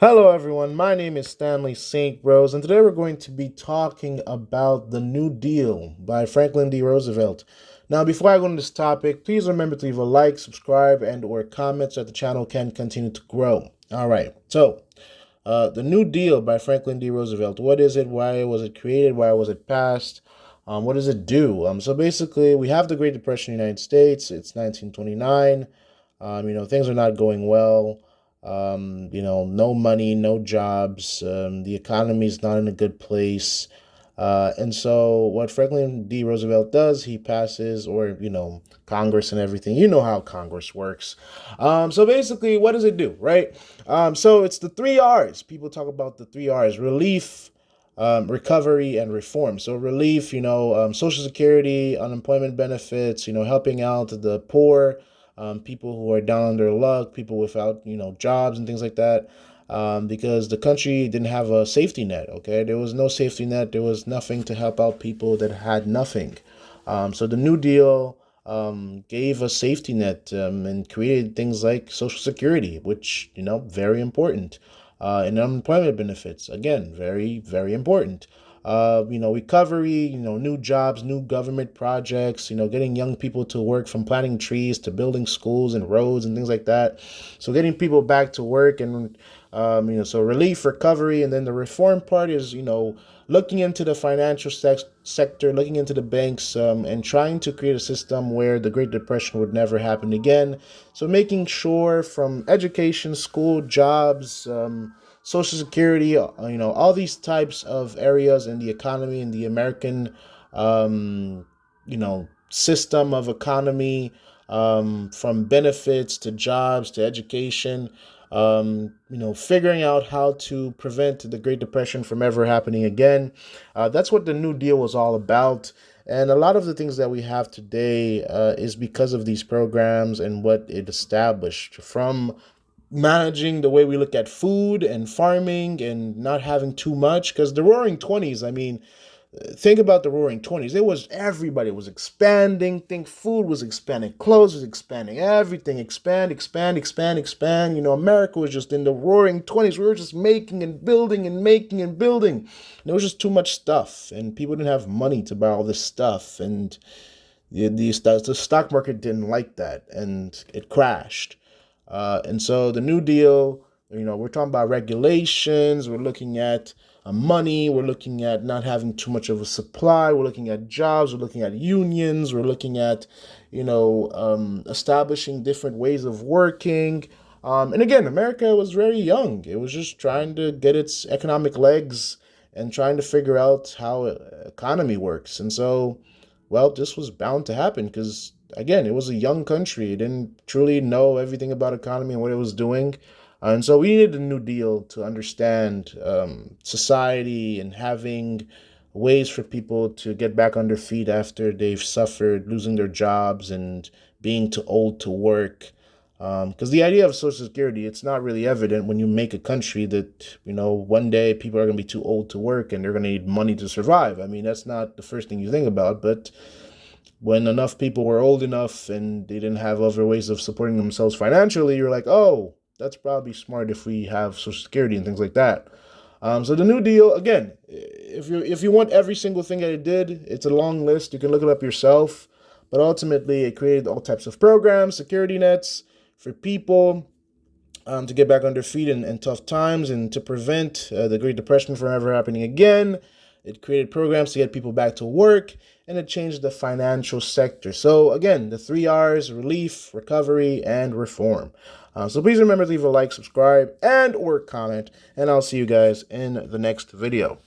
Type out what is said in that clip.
Hello, everyone. My name is Stanley St. Rose, and today we're going to be talking about the New Deal by Franklin D. Roosevelt. Now, before I go into this topic, please remember to leave a like, subscribe, and/or comment so that the channel can continue to grow. All right. The New Deal by Franklin D. Roosevelt. What is it? Why was it created? Why was it passed? What does it do? So basically, we have the Great Depression in the United States. It's 1929. Things are not going well. No money, no jobs. The economy is not in a good place. And so, what Franklin D. Roosevelt does, he passes, or, Congress and everything. You know how Congress works. So, basically, what does it do, right? So, it's the three R's. People talk about the three R's: relief, recovery, and reform. So, relief, Social Security, unemployment benefits, helping out the poor, people who are down on their luck, people without, jobs and things like that. Because the country didn't have a safety net. Okay, there was no safety net. There was nothing to help out people that had nothing. So the New Deal gave a safety net and created things like Social Security, which very important, and unemployment benefits, again very very important. Recovery, new jobs, new government projects, getting young people to work, from planting trees to building schools and roads and things like that. So getting people back to work and, so relief, recovery, and then the reform part is, looking into the financial sector, looking into the banks, and trying to create a system where the Great Depression would never happen again. So making sure from education, school, jobs, Social Security, all these types of areas in the economy, in the American, system of economy, from benefits to jobs to education, figuring out how to prevent the Great Depression from ever happening again. That's what the New Deal was all about. And a lot of the things that we have today is because of these programs and what it established, from managing the way we look at food and farming and not having too much. Because the Roaring Twenties, I mean, think about the Roaring Twenties. It was everybody was expanding. Think food was expanding, clothes was expanding, everything expand, expand, expand, expand. America was just in the Roaring Twenties. We were just making and building and making and building. And there was just too much stuff, and people didn't have money to buy all this stuff, and the stock market didn't like that, and it crashed. And so the New Deal, we're talking about regulations, we're looking at money, we're looking at not having too much of a supply, we're looking at jobs, we're looking at unions, we're looking at, establishing different ways of working. And again, America was very young. It was just trying to get its economic legs and trying to figure out how economy works. And so, well, this was bound to happen because, again, it was a young country. It didn't truly know everything about economy and what it was doing. And so we needed a New Deal to understand society and having ways for people to get back on their feet after they've suffered losing their jobs and being too old to work. Because the idea of Social Security, it's not really evident when you make a country that, one day people are going to be too old to work and they're going to need money to survive. I mean, that's not the first thing you think about, but when enough people were old enough and they didn't have other ways of supporting themselves financially, you're like, oh, that's probably smart if we have Social Security and things like that. So the New Deal, again, if you want every single thing that it did, it's a long list. You can look it up yourself. But ultimately, it created all types of programs, security nets for people, to get back on their feet in tough times and to prevent the Great Depression from ever happening again. It created programs to get people back to work, and it changed the financial sector. So again, the three R's: relief, recovery, and reform. So please remember to leave a like, subscribe, and or comment, and I'll see you guys in the next video.